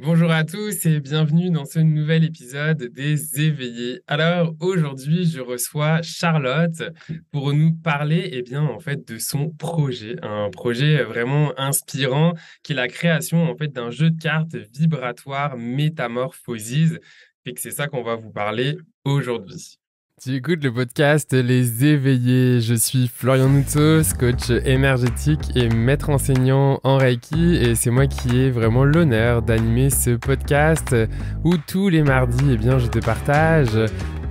Bonjour à tous et bienvenue dans ce nouvel épisode des Éveillés. Alors aujourd'hui, je reçois Charlotte pour nous parler de son projet, un projet vraiment inspirant qui est la création d'un jeu de cartes vibratoire Métamorphoses. Et que c'est ça qu'on va vous parler aujourd'hui. Tu écoutes le podcast Les Éveillés. Je suis Florian Noutsos, coach énergétique et maître enseignant en Reiki. Et c'est moi qui ai vraiment l'honneur d'animer ce podcast où tous les mardis, je te partage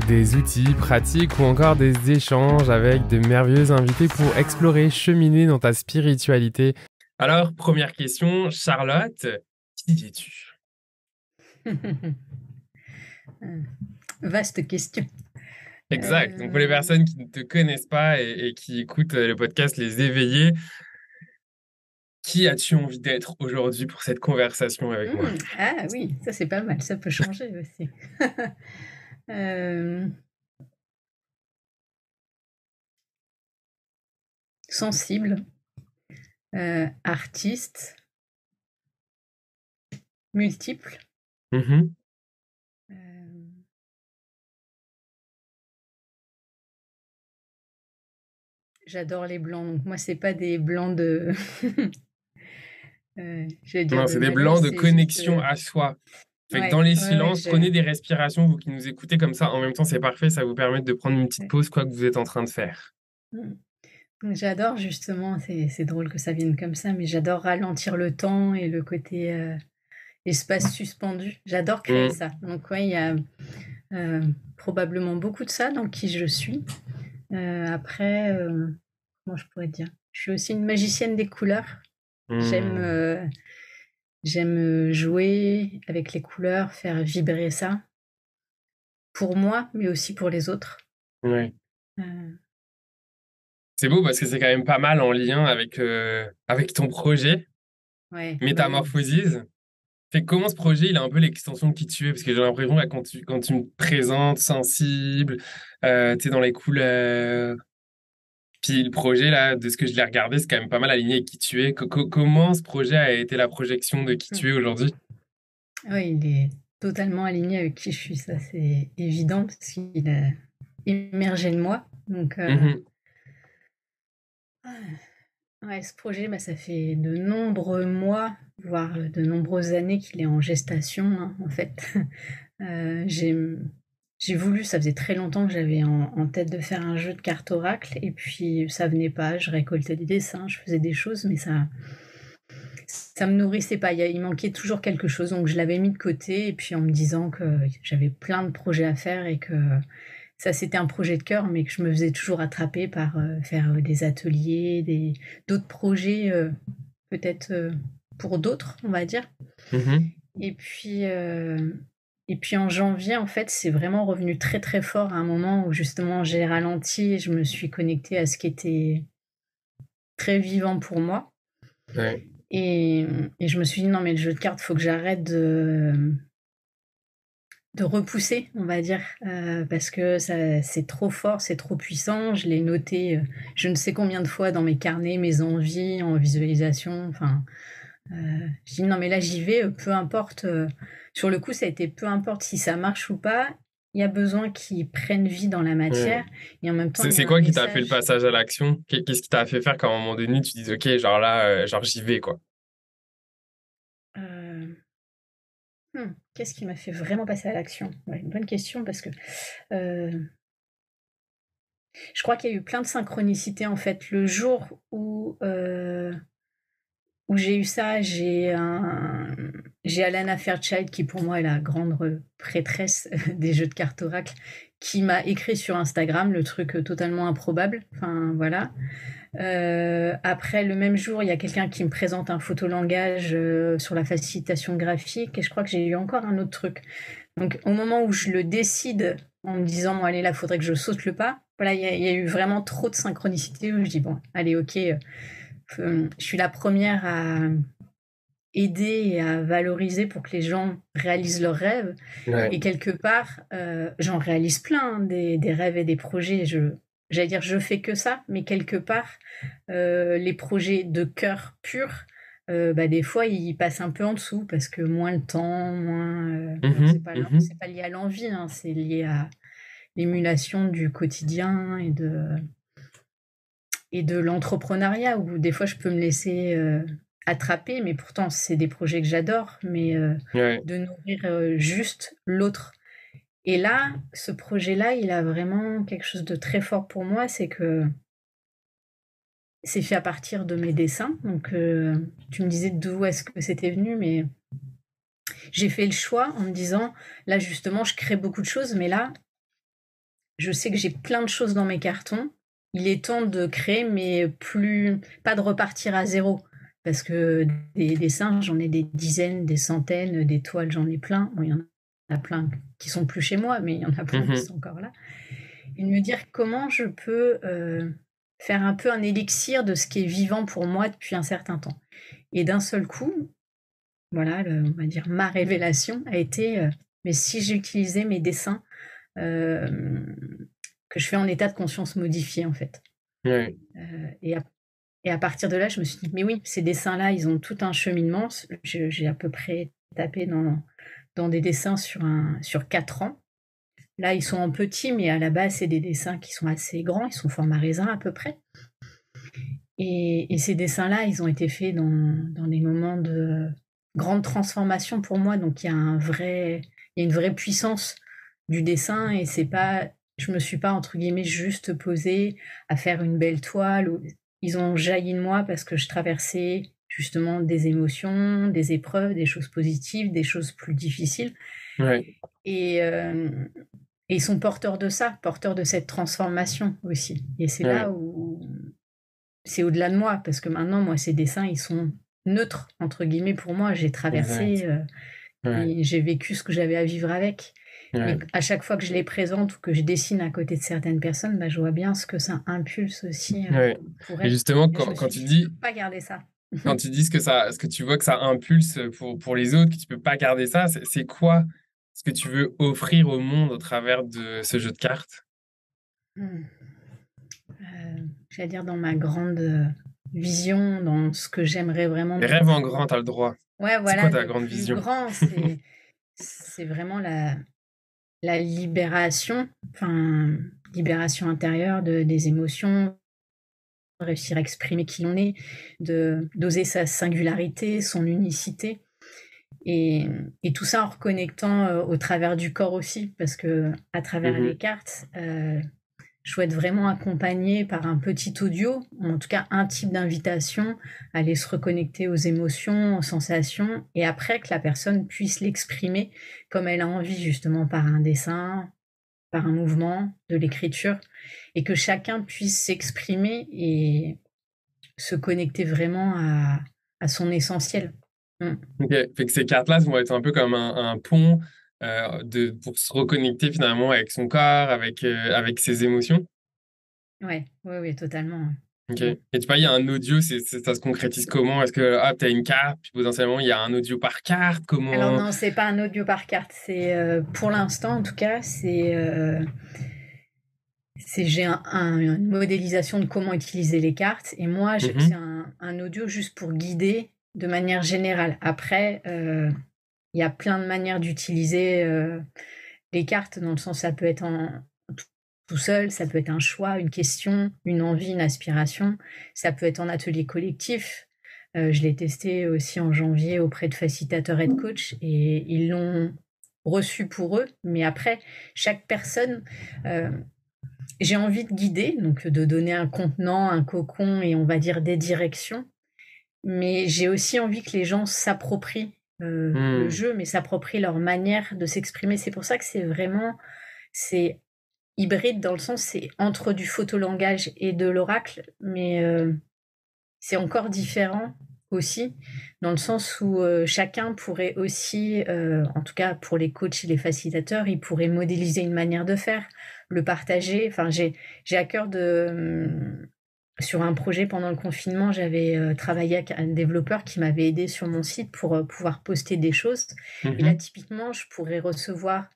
des outils pratiques ou encore des échanges avec de merveilleux invités pour explorer, cheminer dans ta spiritualité. Alors, première question, Charlotte, qui es-tu? Vaste question. Exact. Donc, pour les personnes qui ne te connaissent pas et qui écoutent le podcast Les Éveillés, qui as-tu envie d'être aujourd'hui pour cette conversation avec moi? Ah oui, ça c'est pas mal, ça peut changer aussi. Euh, sensible, artiste, multiple. Mhm. euh, j'adore les blancs, donc moi c'est pas des blancs de, j'allais dire Non, de c'est des malaise, blancs de c'est juste, connexion à soi. Fait que dans ouais, les ouais, ouais, silences, prenez des respirations, vous qui nous écoutez comme ça. En même temps, c'est parfait, ça vous permet de prendre une petite ouais. pause, quoi que vous êtes en train de faire. Mm. Donc, j'adore justement, c'est drôle que ça vienne comme ça, mais j'adore ralentir le temps et le côté espace suspendu. J'adore créer Mm. ça. Donc ouais, il y a probablement beaucoup de ça dans qui je suis. Après, comment je pourrais dire? Je suis aussi une magicienne des couleurs. J'aime Mm. euh, j'aime jouer avec les couleurs, faire vibrer ça pour moi, mais aussi pour les autres. Ouais. Euh, C'est beau parce que c'est quand même pas mal en lien avec ton projet, ouais, bah oui. Métamorphoses. Fait que comment ce projet, il est un peu l'extension de qui tu es? Parce que j'ai l'impression, là, quand tu me présentes sensible, tu sais, dans les couleurs. Puis le projet, là, de ce que je l'ai regardé, c'est quand même pas mal aligné avec qui tu es. Comment ce projet a été la projection de qui Mm. tu es aujourd'hui? Ouais, il est totalement aligné avec qui je suis, ça c'est évident parce qu'il a émergé de moi. Donc Mhm. ouais, ce projet, bah, ça fait de nombreux mois, voire de nombreuses années qu'il est en gestation, hein, en fait. Euh, j'ai, j'ai voulu, ça faisait très longtemps que j'avais en tête de faire un jeu de cartes oracle, et puis ça venait pas. Je récoltais des dessins, je faisais des choses, mais ça me nourrissait pas. Il manquait toujours quelque chose, donc je l'avais mis de côté, et puis en me disant que j'avais plein de projets à faire et que ça c'était un projet de cœur, mais que je me faisais toujours attraper par faire des ateliers, d'autres projets, peut-être pour d'autres, on va dire. Mhm. Et puis, euh, et puis en janvier, en fait, c'est vraiment revenu très très fort à un moment où justement j'ai ralenti et je me suis connectée à ce qui était très vivant pour moi. Ouais. Et, et je me suis dit, non, mais le jeu de cartes, faut que j'arrête de repousser, on va dire, parce que ça, c'est trop fort, c'est trop puissant. Je l'ai noté je ne sais combien de fois dans mes carnets, mes envies, en visualisation. Enfin, je dis non, mais là j'y vais, peu importe. Sur le coup, ça a été peu importe si ça marche ou pas. Il y a besoin qu'ils prennent vie dans la Ouais. matière et en même temps, il y C'est a un quoi qui t'a fait le message. passage à l'action? Qu'est-ce qui t'a fait faire qu'à un moment donné, tu dises, OK, genre là, genre j'y vais, quoi. euh, qu'est-ce qui m'a fait vraiment passer à l'action? Ouais, une bonne question parce que euh, je crois qu'il y a eu plein de synchronicités en fait. Le jour où j'ai eu ça, j'ai Alana Fairchild qui pour moi est la grande prêtresse des jeux de cartes oracle, qui m'a écrit sur Instagram le truc totalement improbable. Enfin voilà. Après le même jour, il y a quelqu'un qui me présente un photolangage sur la facilitation graphique et je crois que j'ai eu encore un autre truc. Donc au moment où je le décide en me disant bon allez là faudrait que je saute le pas. Voilà, il y a eu vraiment trop de synchronicité où je dis bon allez ok, je suis la première à aider et à valoriser pour que les gens réalisent leurs rêves. Ouais. Et quelque part, j'en réalise plein hein, des rêves et des projets. J'allais dire, je fais que ça, mais quelque part, les projets de cœur pur, des fois, il passe un peu en dessous parce que moins le temps, moins, alors Mhm, mhm. c'est pas lié à l'envie, hein, c'est lié à l'émulation du quotidien et de l'entrepreneuriat où des fois je peux me laisser, attraper, mais pourtant c'est des projets que j'adore, mais Ouais, de nourrir, juste l'autre. Et là, ce projet-là, il a vraiment quelque chose de très fort pour moi, c'est que c'est fait à partir de mes dessins. Donc, tu me disais d'où est-ce que c'était venu, mais j'ai fait le choix en me disant: «Là, justement, je crée beaucoup de choses, mais là, je sais que j'ai plein de choses dans mes cartons. Il est temps de créer, mais pas de repartir à zéro. Parce que des dessins, j'en ai des dizaines, des centaines, des toiles, j'en ai plein. Bon, il y en a plein qui sont plus chez moi, mais il y en a plein qui mhm. sont encore là. Et de me dire comment je peux faire un peu un élixir de ce qui est vivant pour moi depuis un certain temps. Et d'un seul coup, voilà, on va dire ma révélation a été, mais si j'utilisais mes dessins euh, que je fais en état de conscience modifié en fait. Ouais, Et, et à partir de là, je me suis dit, mais oui, ces dessins-là, ils ont tout un cheminement. J'ai à peu près tapé dans des dessins sur 4 ans. Là, ils sont en petit, mais à la base, c'est des dessins qui sont assez grands, ils sont format raisin à peu près. Et ces dessins-là, ils ont été faits dans des moments de grande transformation pour moi. Donc, il y a une vraie puissance du dessin et je me suis pas, entre guillemets, juste posée à faire une belle toile. Ils ont jailli de moi parce que je traversais justement des émotions, des épreuves, des choses positives, des choses plus difficiles. ouais, Et, et ils sont porteurs de ça, porteurs de cette transformation aussi. Et c'est ouais, là où c'est au-delà de moi, parce que maintenant, moi, ces dessins, ils sont neutres, entre guillemets, pour moi. J'ai exact. traversé Ouais, et j'ai vécu ce que j'avais à vivre avec. Mais ouais, à chaque fois que je les présente ou que je dessine à côté de certaines personnes, bah, je vois bien ce que ça impulse aussi ouais. pour Et elles. justement, Et je me quand suis tu dit, je dis, peux pas garder ça. quand tu dis ce que tu vois que ça impulse pour les autres, que tu peux pas garder ça, c'est quoi ce que tu veux offrir au monde au travers de ce jeu de cartes? Hmm. J'allais dire dans ma grande vision, dans ce que j'aimerais vraiment Les de rêves en plus. grand, t'as le droit. Ouais, C'est quoi voilà, ta de grande plus vision? grand, c'est vraiment la libération, enfin, libération intérieure des émotions, réussir à exprimer qui on est, d'oser sa singularité, son unicité. Et, et tout ça en reconnectant au travers du corps aussi, parce que à travers les Mhm. cartes, je souhaite vraiment accompagner par un petit audio, ou en tout cas un type d'invitation, à aller se reconnecter aux émotions, aux sensations, et après que la personne puisse l'exprimer comme elle a envie, justement par un dessin, par un mouvement, de l'écriture, et que chacun puisse s'exprimer et se connecter vraiment à son essentiel. Mm. Ok, fait que ces cartes-là vont être un peu comme un pont pour se reconnecter finalement avec son corps, avec ses émotions. Ouais, ouais, oui, totalement. Ok. Mm. Et tu vois, il y a un audio, ça se concrétise comment? Est-ce que tu as une carte, puis potentiellement il y a un audio par carte? Alors Comment? non, c'est pas un audio par carte. C'est pour l'instant, en tout cas, j'ai une modélisation de comment utiliser les cartes. Et moi, c'est Mhm. un audio juste pour guider de manière générale. Après, il y a plein de manières d'utiliser les cartes, dans le sens ça peut être tout seul, ça peut être un choix, une question, une envie, une aspiration. Ça peut être en atelier collectif. Je l'ai testé aussi en janvier auprès de facilitateurs et de coachs et ils l'ont reçu pour eux. Mais après, chaque personne, euh, j'ai envie de guider, donc de donner un contenant, un cocon et on va dire des directions. Mais j'ai aussi envie que les gens s'approprient le Hmm. jeu, mais s'approprient leur manière de s'exprimer. C'est pour ça que c'est hybride dans le sens, c'est entre du photolangage et de l'oracle, mais c'est encore différent aussi, dans le sens où chacun pourrait aussi, en tout cas pour les coachs et les facilitateurs, ils pourraient modéliser une manière de faire, le partager. Enfin, j'ai à cœur sur un projet pendant le confinement, j'avais travaillé avec un développeur qui m'avait aidé sur mon site pour pouvoir poster des choses. Et là, Mhm. typiquement, je pourrais recevoir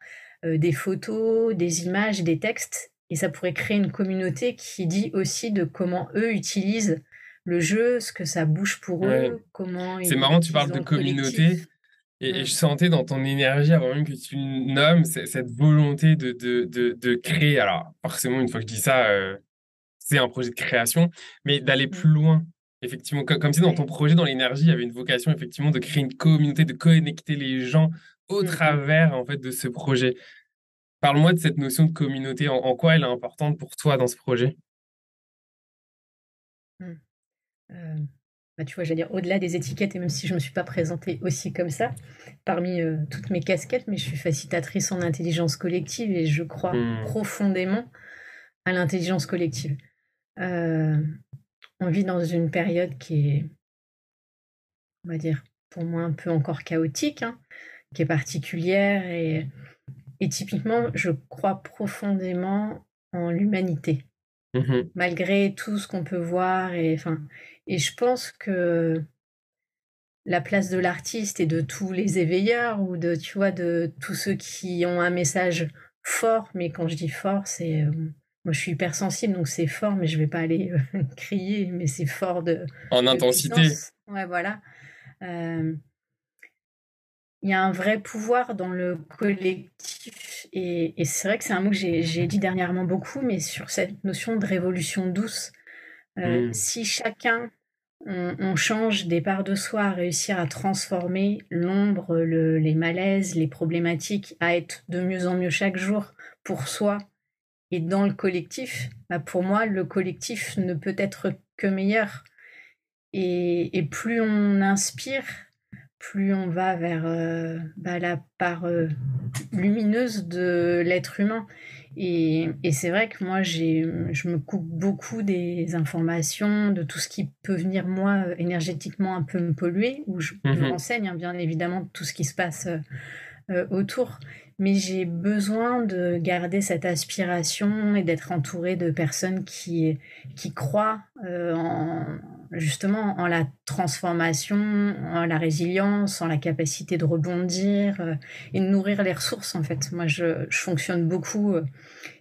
des photos, des images, des textes, et ça pourrait créer une communauté qui dit aussi de comment eux utilisent le jeu, ce que ça bouge pour Ouais. eux, comment C'est ils marrant, tu l'utilisent parles dans de le communauté. collectif. Et Mm, je sentais dans ton énergie, avant même que tu nommes, cette volonté de créer. Alors, forcément, une fois que je dis ça, c'est un projet de création, mais d'aller mm, plus loin. Effectivement, comme si dans ton ouais, projet, dans l'énergie, il y avait une vocation, effectivement, de créer une communauté, de connecter les gens au mm, travers, en fait, de ce projet. Parle-moi de cette notion de communauté. En quoi elle est importante pour toi dans ce projet? mm, mm. Euh, Bah, tu vois, j'allais dire au-delà des étiquettes, et même si je ne me suis pas présentée aussi comme ça, parmi toutes mes casquettes, mais je suis facilitatrice en intelligence collective et je crois Hmm. profondément à l'intelligence collective. Euh, on vit dans une période qui est, on va dire, pour moi un peu encore chaotique, hein, qui est particulière et typiquement, je crois profondément en l'humanité, Mhm. malgré tout ce qu'on peut voir et je pense que la place de l'artiste et de tous les éveilleurs ou de, tu vois, de tous ceux qui ont un message fort, mais quand je dis fort, moi je suis hypersensible, donc c'est fort, mais je vais pas aller crier, mais c'est fort En de intensité. puissance. Ouais, voilà. Euh, Il y a un vrai pouvoir dans le collectif et c'est vrai que c'est un mot que j'ai dit dernièrement beaucoup, mais sur cette notion de révolution douce. Hmm. Si chacun on change des parts de soi à réussir à transformer l'ombre, les malaises, les problématiques, à être de mieux en mieux chaque jour pour soi et dans le collectif, bah pour moi, le collectif ne peut être que meilleur. Et plus on inspire, plus on va vers bah, la part lumineuse de l'être humain. Et c'est vrai que moi, je me coupe beaucoup des informations, de tout ce qui peut venir, moi, énergétiquement un peu me polluer, où je me Mhm. renseigne, hein, bien évidemment, de tout ce qui se passe autour. Mais j'ai besoin de garder cette aspiration et d'être entourée de personnes qui croient justement en la transformation, en la résilience, en la capacité de rebondir et de nourrir les ressources en fait. Moi, je fonctionne beaucoup.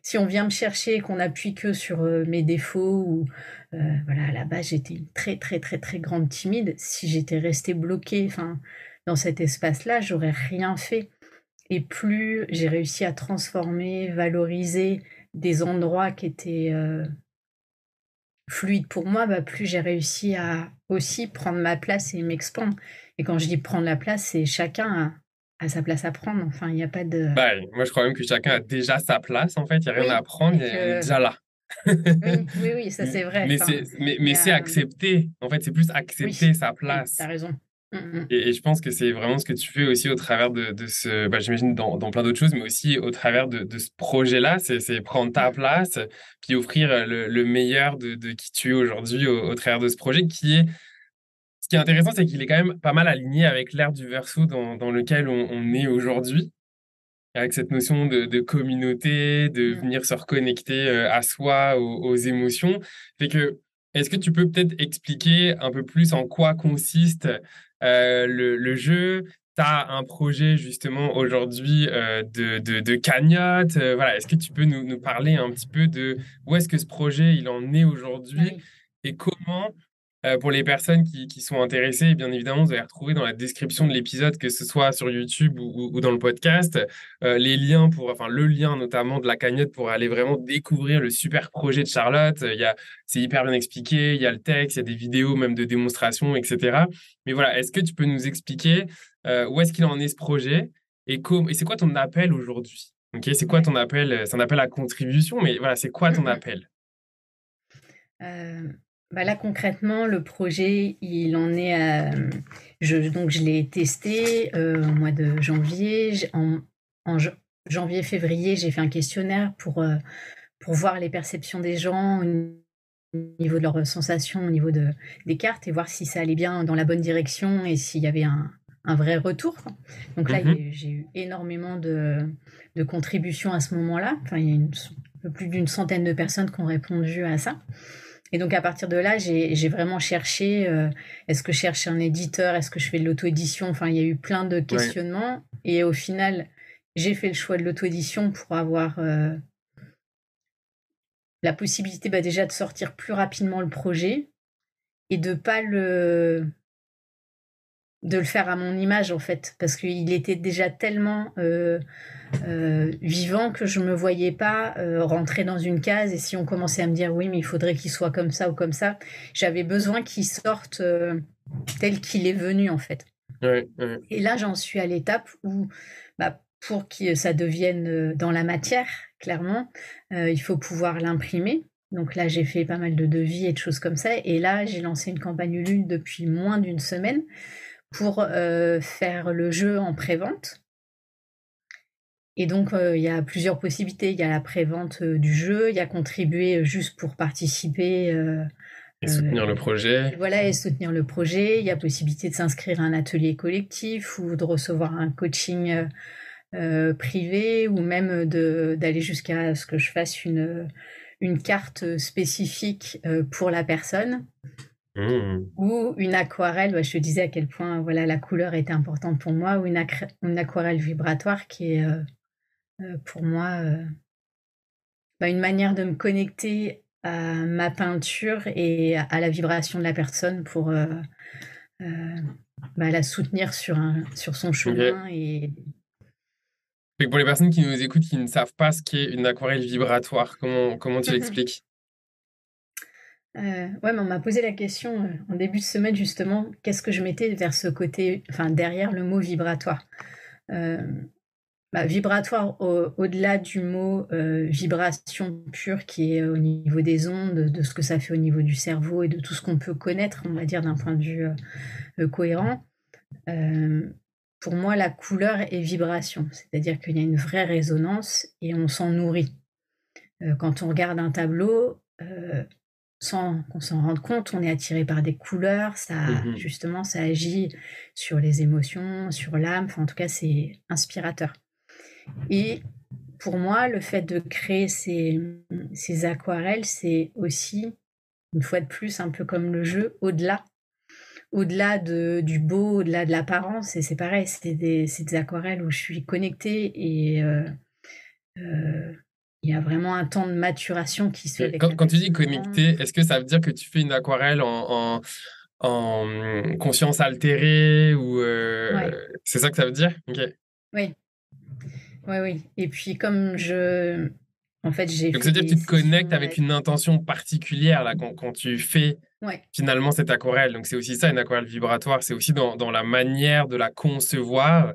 Si on vient me chercher et qu'on appuie que sur mes défauts ou voilà, à la base j'étais une très très très très grande timide. Si j'étais restée bloquée, enfin dans cet espace-là, j'aurais rien fait. Et plus j'ai réussi à transformer, valoriser des endroits qui étaient fluides pour moi, bah, plus j'ai réussi à aussi prendre ma place et m'expandre. Et quand je dis prendre la place, c'est chacun a sa place à prendre. Enfin, il n'y a pas de... Bah, moi, je crois même que chacun a déjà sa place, en fait. Il n'y a rien à Oui, apprendre, et on est que... déjà là. Oui, oui, oui, ça c'est vrai. Mais Enfin, mais mais c'est accepter. En fait, c'est plus oui, accepter sa oui, t'as place. raison. Mm, mm, Et je pense que c'est vraiment ce que tu fais aussi au travers de ce, bah, j'imagine dans plein d'autres choses, mais aussi au travers de ce projet-là, c'est prendre ta mm, place, puis offrir le meilleur de qui tu es aujourd'hui au travers de ce projet qui est, ce qui est intéressant, c'est qu'il est quand même pas mal aligné avec l'ère du Verseau dans lequel on est aujourd'hui, avec cette notion de communauté, de mm. venir se reconnecter à soi, aux émotions. Fait que, est-ce que tu peux peut-être expliquer un peu plus en quoi consiste le jeu? Tu as un projet justement aujourd'hui de cagnotte. Voilà. Est-ce que tu peux nous parler un petit peu de où est-ce que ce projet il en est Ah aujourd'hui oui. et comment pour les personnes qui sont intéressées, bien évidemment, vous allez retrouver dans la description de l'épisode, que ce soit sur YouTube ou dans le podcast, les liens pour, enfin, le lien notamment de la cagnotte pour aller vraiment découvrir le super projet de Charlotte. C'est hyper bien expliqué, il y a le texte, il y a des vidéos même de démonstration, etc. Mais voilà, est-ce que tu peux nous expliquer où est-ce qu'il en est ce projet et c'est quoi ton appel aujourd'hui? Ok, c'est quoi Ouais. ton appel? C'est un appel à contribution, mais voilà, c'est quoi Mm, ton mm. appel? Bah là concrètement, le projet, il en est donc je l'ai testé au mois de janvier. Janvier-février, j'ai fait un questionnaire pour voir les perceptions des gens au niveau de leurs sensations, au niveau des cartes et voir si ça allait bien dans la bonne direction et s'il y avait un vrai retour. Donc là, Mhm. j'ai eu énormément de contributions à ce moment-là. Enfin, il y a un peu plus d'une centaine de personnes qui ont répondu à ça. Et donc à partir de là, j'ai vraiment cherché, est-ce que je cherche un éditeur, est-ce que je fais de l'auto-édition? Enfin, il y a eu plein de Ouais. questionnements. Et au final, j'ai fait le choix de l'auto-édition pour avoir la possibilité bah, déjà de sortir plus rapidement le projet et de pas de le faire à mon image en fait, parce qu'il était déjà tellement vivant que je me voyais pas rentrer dans une case, et si on commençait à me dire oui mais il faudrait qu'il soit comme ça ou comme ça, j'avais besoin qu'il sorte tel qu'il est venu en fait. Ouais, ouais. Et là j'en suis à l'étape où pour que ça devienne dans la matière, clairement, il faut pouvoir l'imprimer. Donc là, j'ai fait pas mal de devis et de choses comme ça. Et là, j'ai lancé une campagne Ulule depuis moins d'une semaine pour faire le jeu en pré-vente. Et donc, il y a plusieurs possibilités. Il y a la pré-vente du jeu, il y a contribuer juste pour participer. Et soutenir le projet. Voilà, et soutenir le projet. Il y a possibilité de s'inscrire à un atelier collectif ou de recevoir un coaching privé, ou même d'aller jusqu'à ce que je fasse une carte spécifique pour la personne. Ou une aquarelle, je te disais à quel point voilà, la couleur était importante pour moi, ou une aquarelle vibratoire qui est pour moi une manière de me connecter à ma peinture et à la vibration de la personne pour la soutenir sur son chemin. Okay. Et pour les personnes qui nous écoutent, qui ne savent pas ce qu'est une aquarelle vibratoire, comment tu l'expliques? Ouais, mais on m'a posé la question en début de semaine justement, qu'est-ce que je mettais vers ce côté, enfin derrière le mot vibratoire. Vibratoire au-delà du mot vibration pure qui est au niveau des ondes, de ce que ça fait au niveau du cerveau et de tout ce qu'on peut connaître, on va dire d'un point de vue cohérent. Pour moi, la couleur est vibration, c'est-à-dire qu'il y a une vraie résonance et on s'en nourrit. Quand on regarde un tableau, sans qu'on s'en rende compte, on est attiré par des couleurs, justement, ça agit sur les émotions, sur l'âme, en tout cas, c'est inspirateur. Et pour moi, le fait de créer ces aquarelles, c'est aussi, une fois de plus, un peu comme le jeu, au-delà du beau, au-delà de l'apparence, et c'est pareil, c'est des aquarelles où je suis connectée et il y a vraiment un temps de maturation qui se fait avec quand tu dis connecté, est-ce que ça veut dire que tu fais une aquarelle en conscience altérée ou ouais. C'est ça que ça veut dire? Okay. Oui. Oui. Et puis comme en fait, j'ai Donc, fait c'est-à-dire que tu te connectes avec avec... une intention particulière là, quand tu fais finalement cette aquarelle. Donc, c'est aussi ça, une aquarelle vibratoire. C'est aussi dans la manière de la concevoir.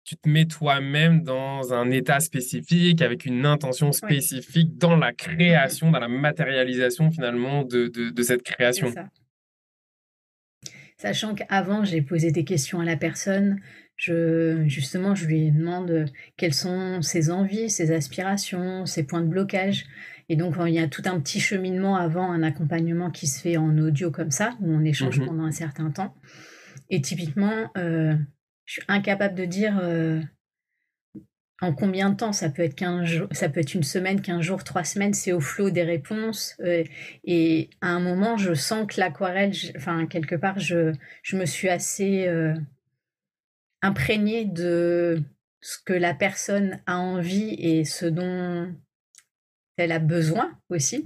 Tu te mets toi-même dans un état spécifique, avec une intention spécifique dans la création, dans la matérialisation finalement de cette création. C'est ça. Sachant qu'avant, j'ai posé des questions à la personne. Justement, je lui demande quelles sont ses envies, ses aspirations, ses points de blocage. Et donc, il y a tout un petit cheminement avant un accompagnement qui se fait en audio comme ça, où on échange pendant un certain temps. Et typiquement, je suis incapable de dire en combien de temps. Ça peut être 15 jours, ça peut être une semaine, 15 jours, 3 semaines, c'est au flot des réponses. Et à un moment, je sens que l'aquarelle, quelque part, je me suis assez imprégnée de ce que la personne a envie et ce dont elle a besoin aussi,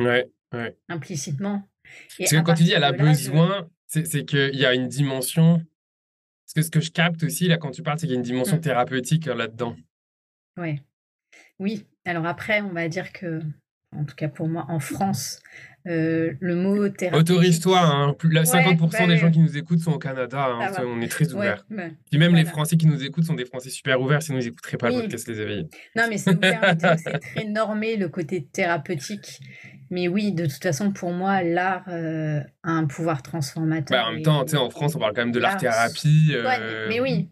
implicitement. Parce que quand tu dis elle a besoin, c'est qu'il y a une dimension. Parce que ce que je capte aussi, là, quand tu parles, c'est qu'il y a une dimension thérapeutique là-dedans. Oui. Alors après, on va dire que, en tout cas pour moi, en France, le mot thérapeutique... Autorise-toi, hein. 50% des gens qui nous écoutent sont au Canada. Hein. On est très ouverts. Puis même les Français qui nous écoutent sont des Français super ouverts, sinon ils n'écouteraient pas le podcast Les Éveillés. Non, mais c'est ouvert, mais disons que c'est très normé, le côté thérapeutique. Mais oui, de toute façon, pour moi, l'art a un pouvoir transformateur. En même temps, en France, on parle quand même de l'art-thérapie. Mais oui.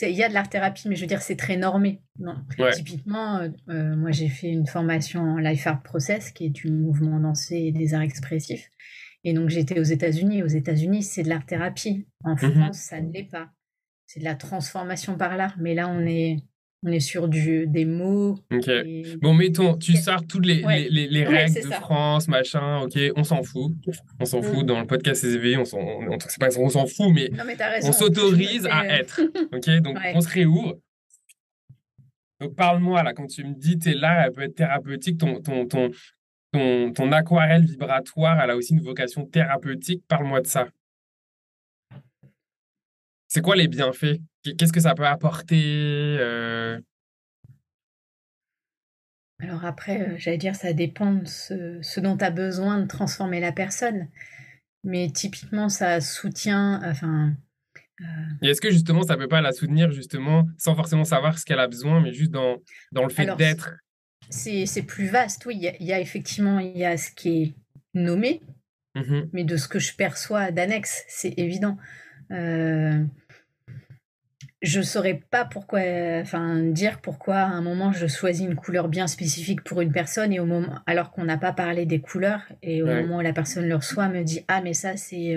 Il y a de l'art-thérapie, mais je veux dire, c'est très normé. Non. Typiquement, moi, j'ai fait une formation en Life Art Process, qui est du mouvement dansé et des arts expressifs. Et donc, j'étais aux États-Unis. Aux États-Unis, c'est de l'art-thérapie. En France, ça ne l'est pas. C'est de la transformation par l'art. Mais là, on est sur des mots. Bon, mettons, tu sors toutes les règles de France, machin, ok, on s'en fout. On s'en fout dans le podcast Les Éveillés, on s'en fout, mais on s'autorise à être. Ok, donc on se réouvre. Donc parle-moi, là, quand tu me dis tes l'art, elle peut être thérapeutique, ton aquarelle vibratoire, elle a aussi une vocation thérapeutique. Parle-moi de ça. C'est quoi les bienfaits? Qu'est-ce que ça peut apporter? Alors après, j'allais dire, ça dépend de ce dont tu as besoin de transformer la personne. Mais typiquement, ça soutient, enfin, Et est-ce que justement, ça peut pas la soutenir justement sans forcément savoir ce qu'elle a besoin, mais juste dans le fait alors d'être? c'est plus vaste, oui. Il y a effectivement, il y a ce qui est nommé, Mhm. mais de ce que je perçois d'annexe, c'est évident. Euh, je saurais pas pourquoi, enfin, dire pourquoi à un moment je choisis une couleur bien spécifique pour une personne et au moment, alors qu'on n'a pas parlé des couleurs et au Ouais, moment où la personne le reçoit, me dit ah mais ça c'est,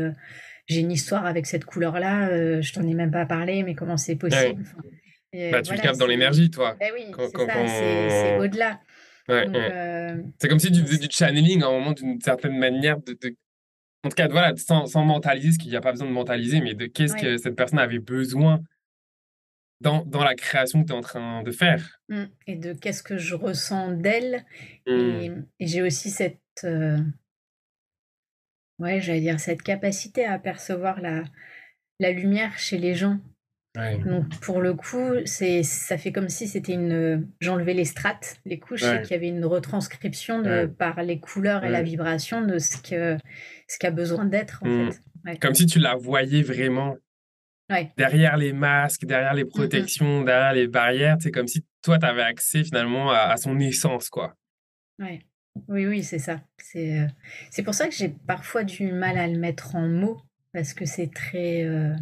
j'ai une histoire avec cette couleur-là, je t'en ai même pas parlé, mais comment c'est ouais. possible? Enfin, Bah, tu le voilà, captes dans c'est, l'énergie, toi. ben oui, Quand, c'est quand, ça, c'est quand... au-delà. Ouais, Donc, ouais. C'est comme si tu donc faisais du channeling à un moment d'une certaine manière en tout cas, voilà, sans mentaliser, ce qu'il n'y a pas besoin de mentaliser, mais de qu'est-ce ouais. que cette personne avait besoin dans la création que tu es en train de faire. Et de qu'est-ce que je ressens d'elle et, Hmm. et j'ai aussi cette, ouais, j'allais dire cette capacité à percevoir la lumière chez les gens. Ouais, Donc pour le coup, ça fait comme si c'était j'enlevais les strates, les couches et ouais, qu'il y avait une retranscription ouais, par les couleurs et la ouais. vibration de ce qu'a besoin d'être en Hmm. fait. Ouais. Comme si tu la voyais vraiment Ouais. derrière les masques, derrière les Mm, mm. protections, derrière les barrières. C'est comme si toi, tu avais accès finalement à son essence, quoi. Ouais. Oui, oui, c'est ça. C'est pour ça que j'ai parfois du mal à le mettre en mots parce que euh,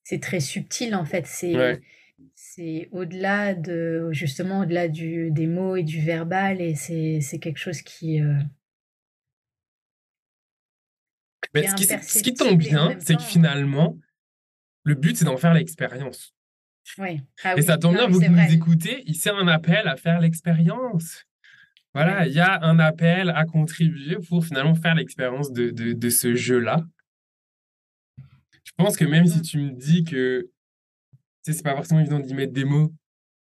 c'est très subtil en fait. Ouais. C'est au-delà de justement au-delà des mots et du verbal et c'est quelque chose qui Mais est ce qui tombe imperceptible et en bien, même c'est que temps, finalement, le but, c'est d'en faire l'expérience. ouais. Ah Et ça oui, tombe non bien, mais vous c'est qui nous vrai. écoutez, c'est un appel à faire l'expérience. Voilà, Ouais. il y a un appel à contribuer pour finalement faire l'expérience de ce jeu-là. Je pense que même si Mm. tu me dis que tu sais, c'est pas forcément évident d'y mettre des mots,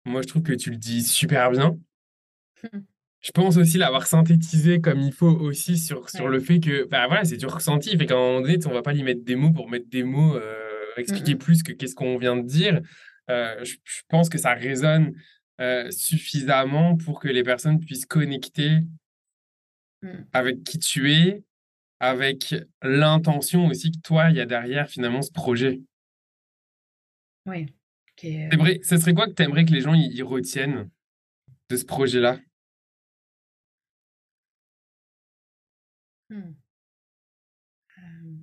moi je trouve que tu le dis super bien. Je pense aussi l'avoir synthétisé comme il faut aussi sur Ouais. le fait que, bah voilà, c'est du ressenti. Fait qu'à un moment donné, on va pas y mettre des mots pour mettre des mots, Mm, expliquer mm, plus que qu'est-ce qu'on vient de dire. Je pense que ça résonne suffisamment pour que les personnes puissent connecter mm. avec qui tu es, avec l'intention aussi que toi, il y a derrière finalement ce projet. Ouais. Qui Ce serait quoi que tu aimerais que les gens y retiennent de ce projet-là? mm. Euh,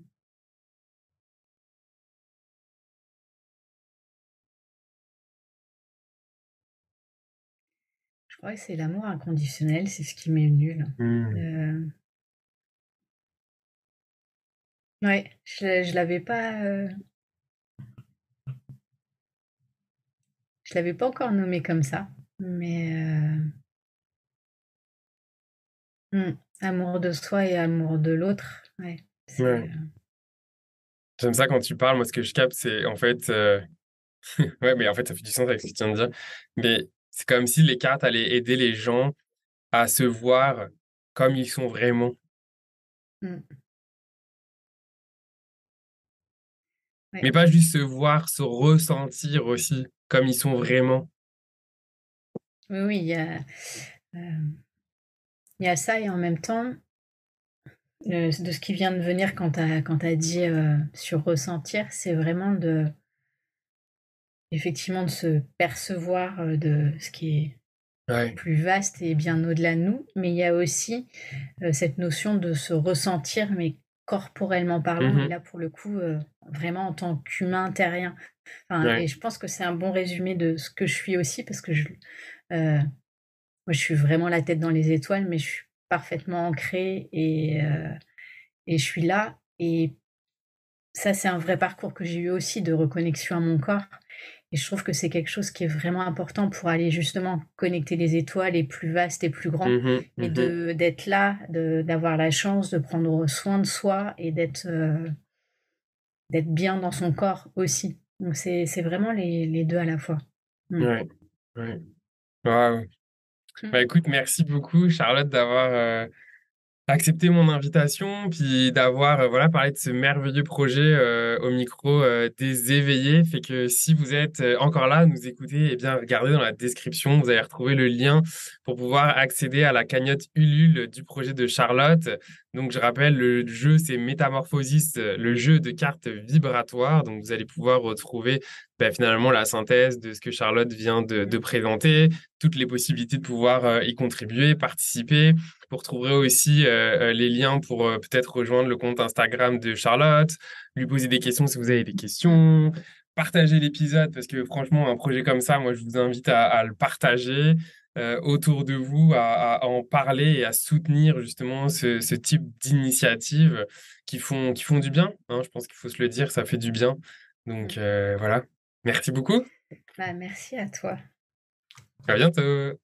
je crois que c'est l'amour inconditionnel, c'est ce qui m'est venu là. Hmm. Euh, ouais, je l'avais pas, je l'avais pas encore nommé comme ça, mais amour de soi et amour de l'autre, ouais, Ouais. J'aime ça quand tu parles. Moi, ce que je capte, c'est en fait, ouais, mais en fait, ça fait du sens avec ce que tu viens de dire. Mais c'est comme si les cartes allaient aider les gens à se voir comme ils sont vraiment. mm, Mais ouais. pas juste se voir, se ressentir aussi comme ils sont vraiment. Oui, oui, il y a ça et en même temps, de ce qui vient de venir quand tu dit, sur ressentir, c'est vraiment effectivement de se percevoir, de ce qui est Ouais. plus vaste et bien au-delà de nous. Mais il y a aussi, cette notion de se ressentir, mais corporellement parlant et Mhm. là, pour le coup, vraiment en tant qu'humain terrien. Enfin et Ouais. je pense que c'est un bon résumé de ce que je suis aussi parce que moi, je suis vraiment la tête dans les étoiles, mais je suis parfaitement ancrée et je suis là et ça, c'est un vrai parcours que j'ai eu aussi de reconnexion à mon corps et je trouve que c'est quelque chose qui est vraiment important pour aller justement connecter les étoiles et plus vastes et plus grand Mhm. et Mhm. d'être là, d'avoir la chance de prendre soin de soi et d'être bien dans son corps aussi. Donc c'est vraiment les 2 à la fois. Mmh. Ouais. Ouais. Waouh. Bah écoute, merci beaucoup Charlotte d'avoir accepté mon invitation, puis d'avoir voilà, parlé de ce merveilleux projet au micro des éveillés. Fait que si vous êtes encore là, à nous écouter, eh bien, regardez dans la description, vous allez retrouver le lien pour pouvoir accéder à la cagnotte Ulule du projet de Charlotte. Donc, je rappelle, le jeu, c'est Métamorphosis, le jeu de cartes vibratoires. Donc, vous allez pouvoir retrouver finalement la synthèse de ce que Charlotte vient de présenter, toutes les possibilités de pouvoir y contribuer, participer. Vous retrouverez aussi les liens pour peut-être rejoindre le compte Instagram de Charlotte, lui poser des questions si vous avez des questions, partager l'épisode parce que franchement, un projet comme ça, moi, je vous invite à le partager autour de vous, à en parler et à soutenir justement ce type d'initiatives qui font du bien, hein. Je pense qu'il faut se le dire, ça fait du bien. Donc voilà, merci beaucoup, Bah, merci à toi. à bientôt.